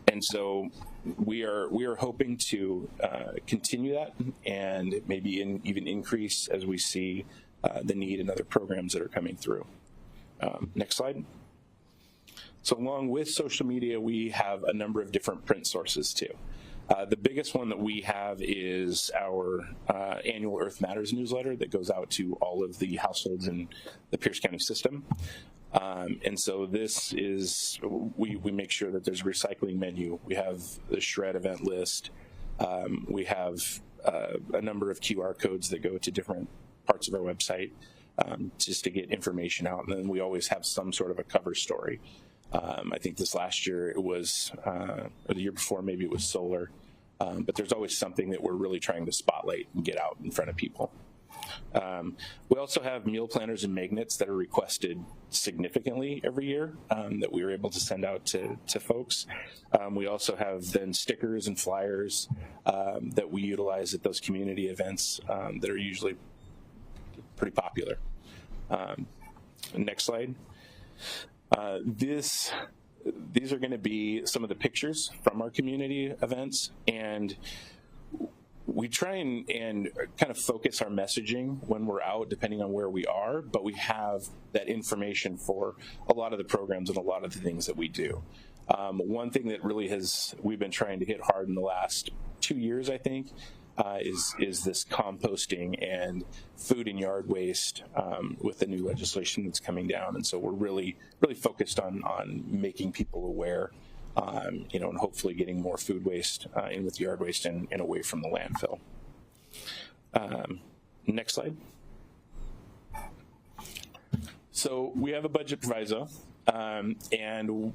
Speaker 9: And so we are hoping to continue that and maybe even increase as we see the need in other programs that are coming through. Next slide. So along with social media, we have a number of different print sources too. The biggest one that we have is our annual Earth Matters newsletter that goes out to all of the households in the Pierce County system. And so this is, we make sure that there's a recycling menu. We have the shred event list. We have a number of QR codes that go to different parts of our website just to get information out. And then we always have some sort of a cover story. I think this last year it was, or the year before maybe it was solar, but there's always something that we're really trying to spotlight and get out in front of people. We also have meal planners and magnets that are requested significantly every year that we were able to send out to folks. We also have then stickers and flyers that we utilize at those community events that are usually pretty popular. Next slide. These are going to be some of the pictures from our community events, and we try and kind of focus our messaging when we're out, depending on where we are, but we have that information for a lot of the programs and a lot of the things that we do. One thing that really we've been trying to hit hard in the last 2 years, I think, is this composting and food and yard waste with the new legislation that's coming down. And so we're really focused on making people aware, and hopefully getting more food waste in with yard waste and away from the landfill. Next slide. So we have a budget proviso, and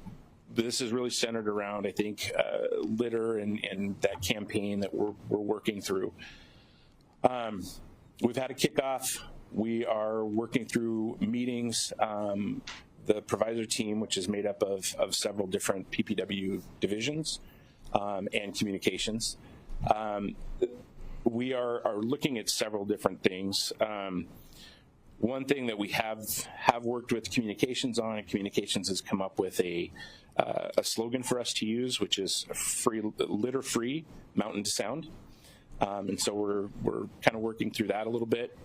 Speaker 9: this is really centered around, I think, litter and that campaign that we're working through. We've had a kickoff. We are working through meetings. The provisor team, which is made up of several different PPW divisions and communications. We are looking at several different things. One thing that we have worked with communications on, and communications has come up with a slogan for us to use, which is litter-free, mountain to sound. And so we're kind of working through that a little bit.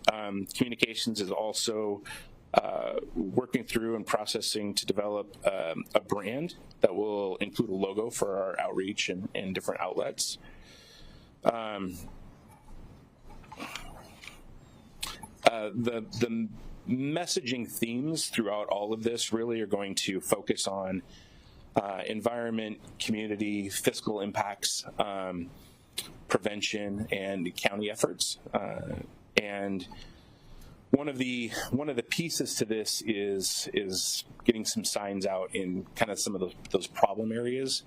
Speaker 9: Communications is also working through and processing to develop a brand that will include a logo for our outreach and different outlets. The messaging themes throughout all of this really are going to focus on environment, community, fiscal impacts, prevention, and county efforts. And one of the pieces to this is getting some signs out in kind of some of those problem areas.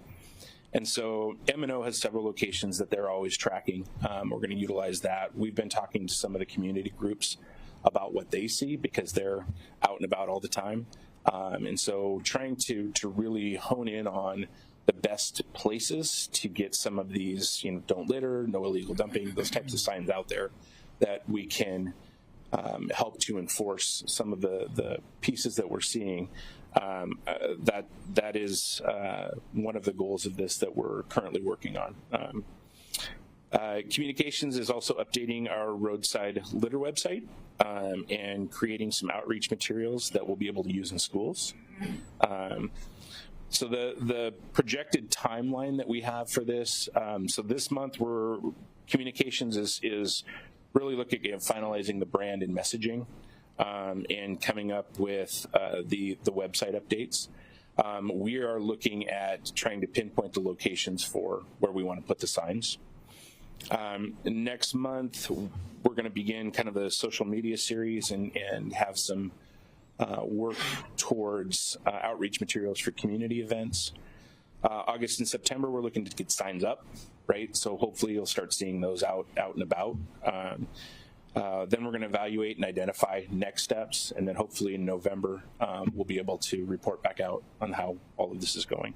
Speaker 9: And so M&O has several locations that they're always tracking. We're going to utilize that. We've been talking to some of the community groups about what they see because they're out and about all the time. And so trying to really hone in on the best places to get some of these, don't litter, no illegal dumping, those types of signs out there that we can help to enforce some of the pieces that we're seeing. That is one of the goals of this that we're currently working on. Communications is also updating our roadside litter website and creating some outreach materials that we'll be able to use in schools. So the projected timeline that we have for this, so this month communications is really looking at finalizing the brand and messaging and coming up with the website updates. We are looking at trying to pinpoint the locations for where we want to put the signs. Next month, we're going to begin kind of the social media series and have some work towards outreach materials for community events. August and September, we're looking to get signs up, right? So hopefully you'll start seeing those out and about. Then we're going to evaluate and identify next steps, and then hopefully in November, we'll be able to report back out on how all of this is going.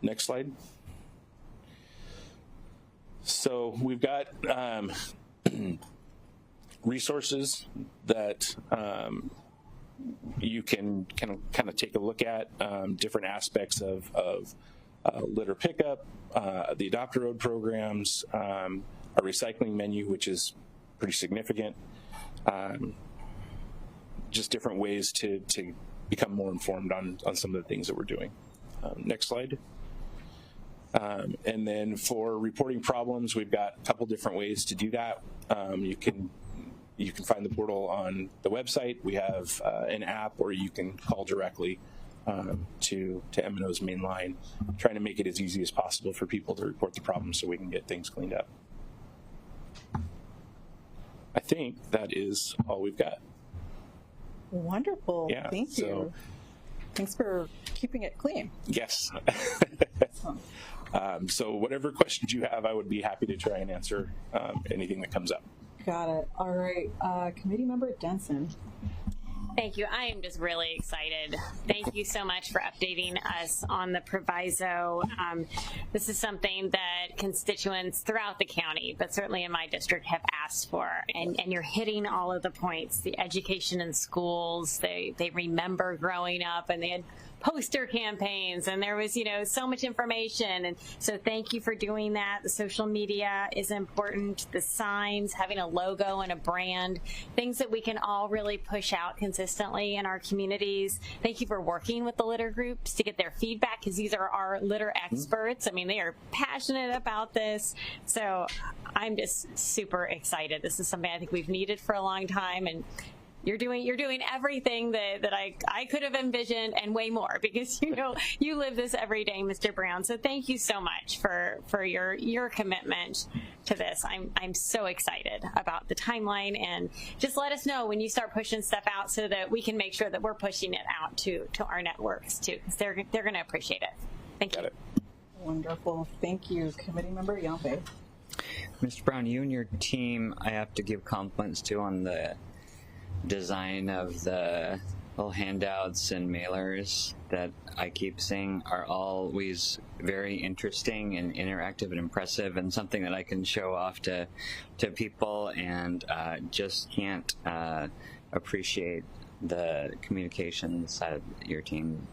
Speaker 9: Next slide. So we've got resources that you can kind of take a look at, different aspects of litter pickup, the Adopt a Road programs, a recycling menu, which is pretty significant, just different ways to become more informed on some of the things that we're doing. Next slide. And then for reporting problems, we've got a couple different ways to do that. You can find the portal on the website. We have an app, or you can call directly to M&O's main line, trying to make it as easy as possible for people to report the problem so we can get things cleaned up. I think that is all we've got.
Speaker 1: Wonderful.
Speaker 9: Yeah,
Speaker 1: Thank you. Thanks for keeping it clean.
Speaker 9: Yes. So whatever questions you have, I would be happy to try and answer anything that comes up.
Speaker 1: Got it. All right. Committee Member Denson.
Speaker 3: Thank you. I am just really excited. Thank you so much for updating us on the proviso. This is something that constituents throughout the county, but certainly in my district, have asked for. And you're hitting all of the points. The education in schools, they remember growing up and they had poster campaigns and there was, so much information. And so thank you for doing that. The social media is important. The signs, having a logo and a brand, things that we can all really push out consistently in our communities. Thank you for working with the litter groups to get their feedback, because these are our litter experts. I mean, they are passionate about this. So I'm just super excited. This is something I think we've needed for a long time, and you're doing everything that I could have envisioned and way more, because you live this every day, Mr. Brown. So thank you so much for your commitment to this. I'm so excited about the timeline, and just let us know when you start pushing stuff out so that we can make sure that we're pushing it out to our networks too, because they're going to appreciate it. Thank you.
Speaker 1: Wonderful. Thank you. Committee Member Yampe.
Speaker 8: Mr. Brown, you and your team, I have to give compliments to on the design of the little handouts and mailers that I keep seeing are always very interesting and interactive and impressive, and something that I can show off to people, and just can't appreciate the communication side of your team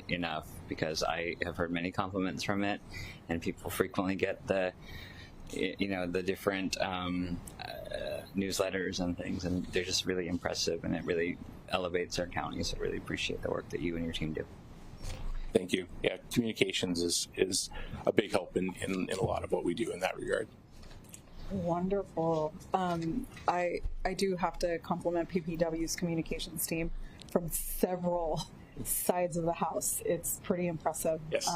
Speaker 8: enough, because I have heard many compliments from it, and people frequently get the different newsletters and things, and they're just really impressive, and it really elevates our county. So I really appreciate the work that you and your team do.
Speaker 9: Thank you. Yeah, communications is a big help in a lot of what we do in that regard.
Speaker 1: Wonderful. I do have to compliment PPW's communications team from several sides of the house. It's pretty impressive.
Speaker 9: Yes.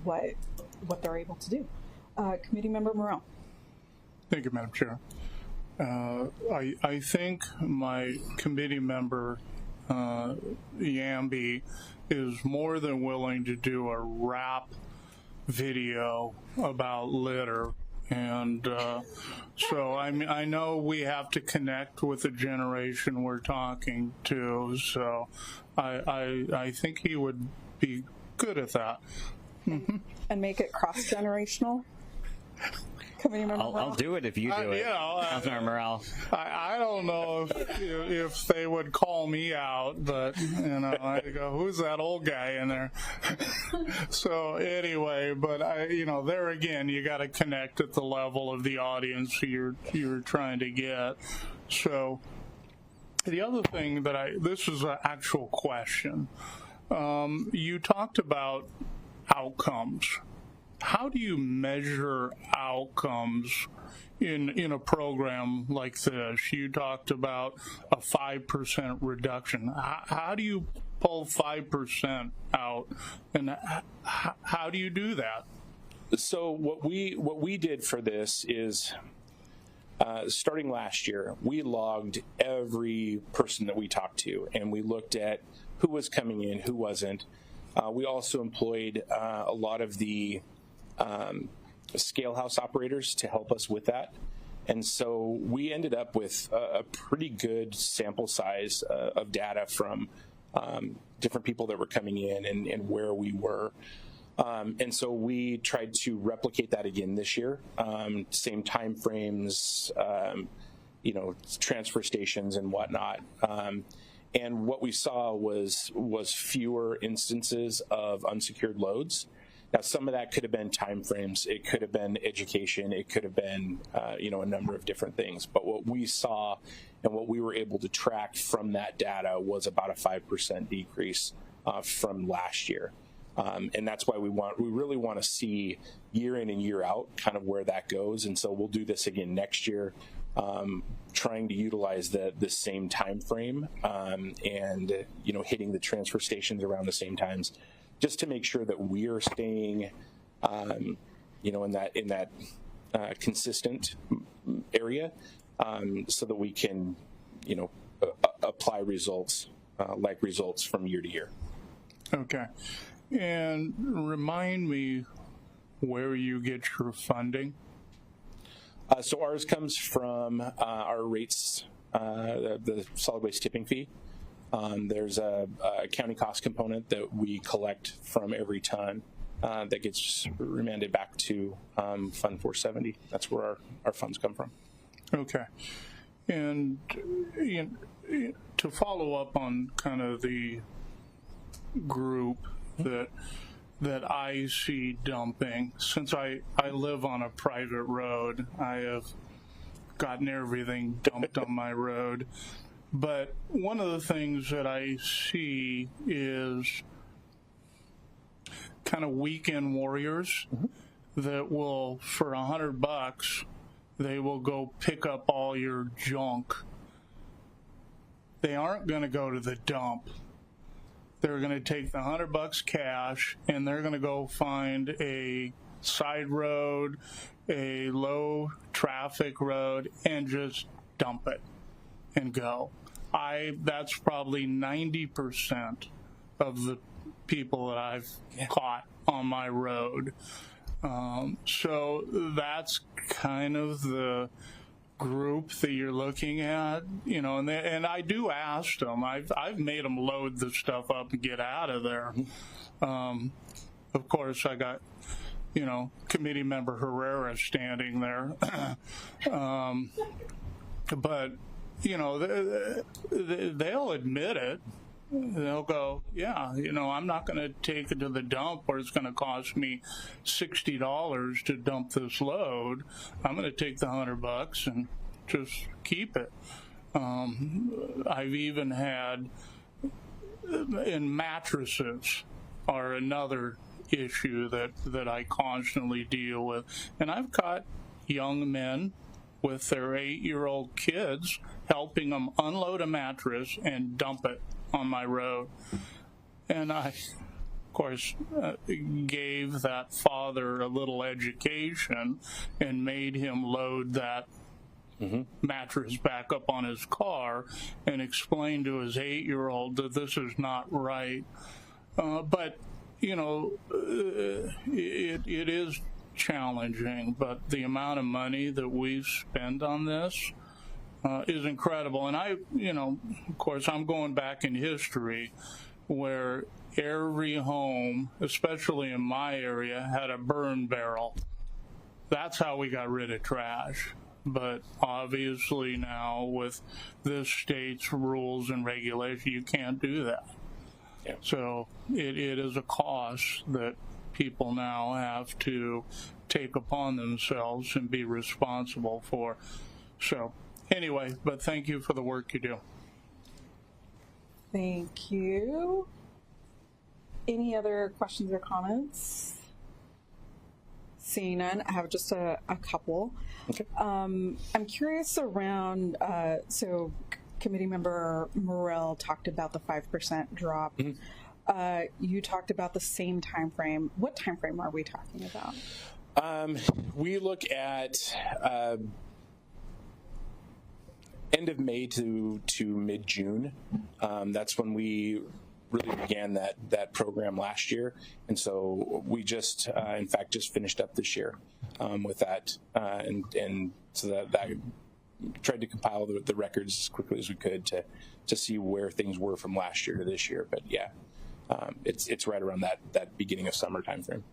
Speaker 1: What they're able to do. Committee Member Morrell.
Speaker 5: Thank you, Madam Chair. I think my committee member, Yambi, is more than willing to do a rap video about litter. And so I know we have to connect with the generation we're talking to. So I think he would be good at that.
Speaker 1: And make it cross-generational. Committee Member
Speaker 8: I'll do it if you do it. Councilmember Morrell.
Speaker 5: I don't know if they would call me out, but I go, who's that old guy in there? So anyway, but there again, you got to connect at the level of the audience you're trying to get. So the other thing this is an actual question. You talked about outcomes. How do you measure outcomes in a program like this? You talked about a 5% reduction. How do you pull 5% out, and how do you do that?
Speaker 9: So what we did for this is, starting last year, we logged every person that we talked to, and we looked at who was coming in, who wasn't. We also employed a lot of the scale house operators to help us with that. And so we ended up with a pretty good sample size of data from different people that were coming in and where we were. And so we tried to replicate that again this year. Same time frames, transfer stations and whatnot. And what we saw was fewer instances of unsecured loads. Now, some of that could have been time frames. It could have been education. It could have been, a number of different things. But what we saw and what we were able to track from that data was about a 5% decrease from last year. And that's why we really want to see year in and year out kind of where that goes. And so we'll do this again next year, trying to utilize the same time frame and hitting the transfer stations around the same times, just to make sure that we are staying, in that consistent area, so that we can, apply results like results from year to year.
Speaker 5: Okay, and remind me where you get your funding.
Speaker 9: So ours comes from our rates, the solid waste tipping fee. There's a county cost component that we collect from every ton that gets remanded back to Fund 470. That's where our funds come from.
Speaker 5: Okay. And to follow up on kind of the group that I see dumping, since I live on a private road, I have gotten everything dumped on my road. But one of the things that I see is kind of weekend warriors that will, for $100, they will go pick up all your junk. They aren't going to go to the dump. They're going to take the $100 cash and they're going to go find a side road, a low traffic road, and just dump it and go. That's probably 90% of the people that I've caught on my road. So that's kind of the group that you're looking at, and I do ask them. I've made them load the stuff up and get out of there. Of course, I got, committee member Herrera standing there, but they'll admit it. They'll go, I'm not going to take it to the dump where it's going to cost me $60 to dump this load. I'm going to take the $100 and just keep it. I've even had, and mattresses are another issue that I constantly deal with. And I've caught young men with their 8-year-old kids helping them unload a mattress and dump it on my road. And I, of course, gave that father a little education and made him load that mattress back up on his car and explained to his 8-year-old that this is not right. But, you know, it is challenging, but the amount of money that we spend on this is incredible. And I, you know, of course, I'm going back in history where every home, especially in my area, had a burn barrel. That's how we got rid of trash. But obviously now with this state's rules and regulation, you can't do that. Yeah. So it is a cost that people now have to take upon themselves and be responsible for. So anyway, but thank you for the work you do.
Speaker 1: Thank you. Any other questions or comments? Seeing none, I have just a couple.
Speaker 9: Okay.
Speaker 1: I'm curious around, so committee member Morrell talked about the 5% drop. You talked about the same time frame. What time frame are we talking about?
Speaker 9: We look at end of May to mid-June. That's when we really began that program last year, and so we just in fact just finished up this year with that, and so that tried to compile the records as quickly as we could to see where things were from last year to this year. But yeah, it's right around that beginning of summer time frame.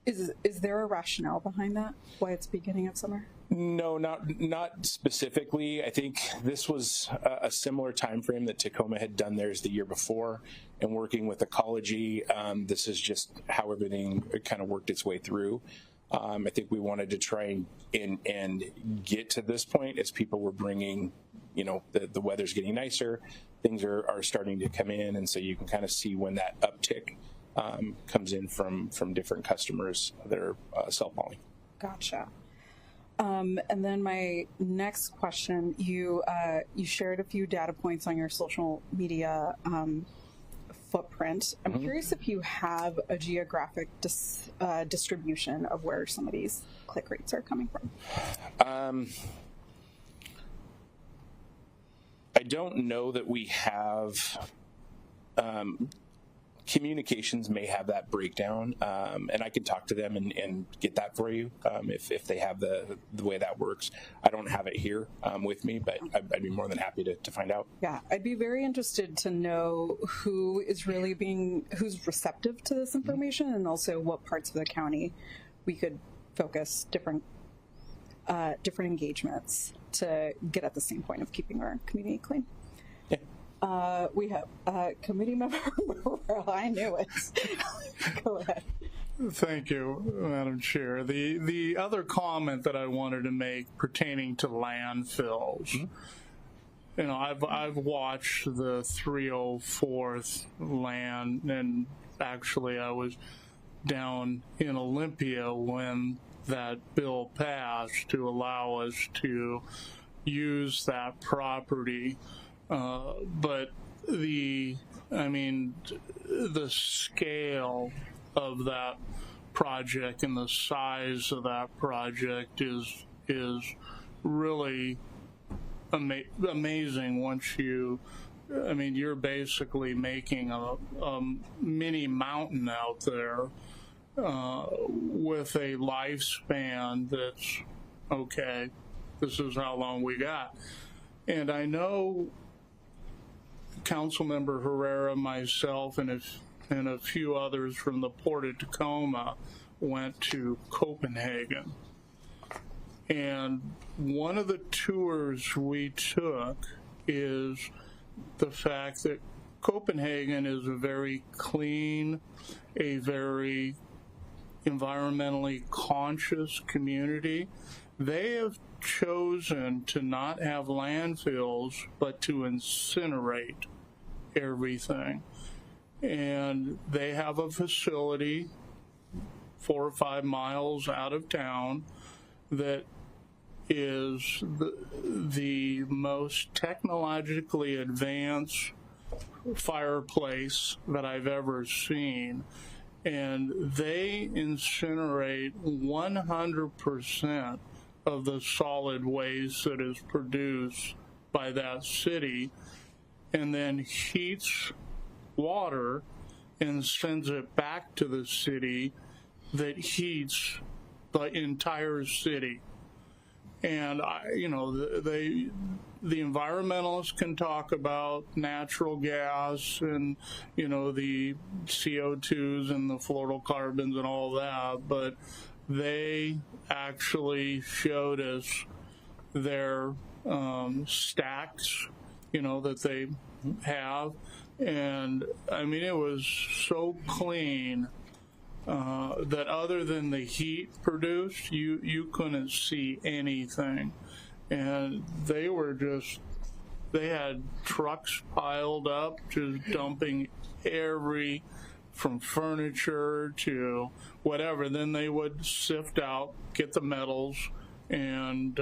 Speaker 1: Is there a rationale behind that? Why it's beginning of summer?
Speaker 9: No, not specifically. I think this was a similar time frame that Tacoma had done theirs the year before, and working with Ecology, this is just how everything kind of worked its way through. I think we wanted to try and get to this point as people were bringing, you know, the weather's getting nicer, things are starting to come in, and so you can kind of see when that uptick comes in from different customers that are self-hauling.
Speaker 1: Gotcha. And then my next question, you shared a few data points on your social media footprint. I'm curious if you have a geographic distribution of where some of these click rates are coming from.
Speaker 9: I don't know that we have. Communications may have that breakdown, and I can talk to them and get that for you if they have the way that works. I don't have it here with me, but I'd be more than happy to find out.
Speaker 1: Yeah, I'd be very interested to know who's receptive to this information, and also what parts of the county we could focus different engagements to get at the same point of keeping our community clean. We have committee member Morrell. I knew it. Go ahead.
Speaker 5: Thank you, Madam Chair. The other comment that I wanted to make pertaining to landfills, you know, I've watched the 304th land, and actually I was down in Olympia when that bill passed to allow us to use that property. But the scale of that project and the size of that project is really amazing. Once you're basically making a mini mountain out there with a lifespan that's okay. This is how long we got, and I know Councilmember Herrera, myself, and a few others from the Port of Tacoma went to Copenhagen. And one of the tours we took is the fact that Copenhagen is a very clean, a very environmentally conscious community, They have chosen to not have landfills, but to incinerate everything. And they have a facility 4 or 5 miles out of town that is the most technologically advanced fireplace that I've ever seen. And they incinerate 100% of the solid waste that is produced by that city, and then heats water and sends it back to the city that heats the entire city. And the environmentalists can talk about natural gas and the CO2s and the fluorocarbons and all that, but they actually showed us their stacks, that they have, and I mean it was so clean. That other than the heat produced, you couldn't see anything. And they had trucks piled up, just dumping from furniture to whatever. Then they would sift out, get the metals, and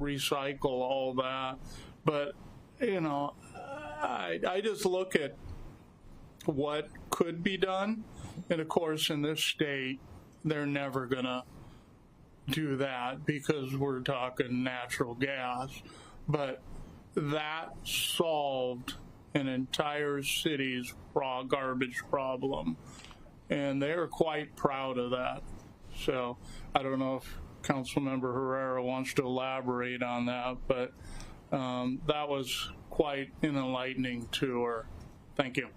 Speaker 5: recycle all that. But, I just look at what could be done. And of course, in this state, they're never going to do that because we're talking natural gas. But that solved an entire city's garbage problem. And they're quite proud of that. So I don't know if Councilmember Herrera wants to elaborate on that, but that was quite an enlightening tour. Thank you.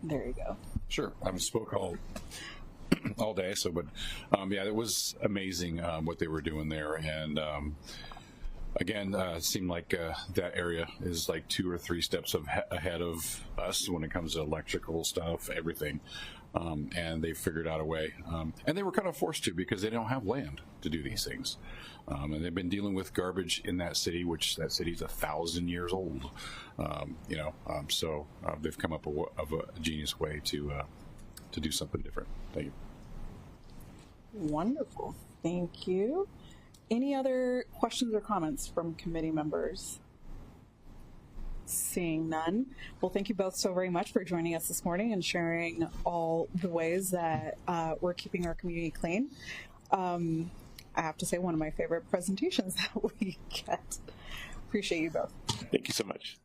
Speaker 1: There you go.
Speaker 10: Sure. I spoke all day. So, but yeah, it was amazing what they were doing there. And again, it seemed like that area is like 2 or 3 steps ahead of us when it comes to electrical stuff, everything. And they figured out a way. And they were kind of forced to because they don't have land to do these things. And they've been dealing with garbage in that city, which that city's 1,000 years old. So they've come up with a genius way to do something different. Thank you.
Speaker 1: Wonderful. Thank you. Any other questions or comments from committee members? Seeing none. Well, thank you both so very much for joining us this morning and sharing all the ways that we're keeping our community clean. I have to say, one of my favorite presentations that we get. Appreciate you both.
Speaker 9: Thank you so much.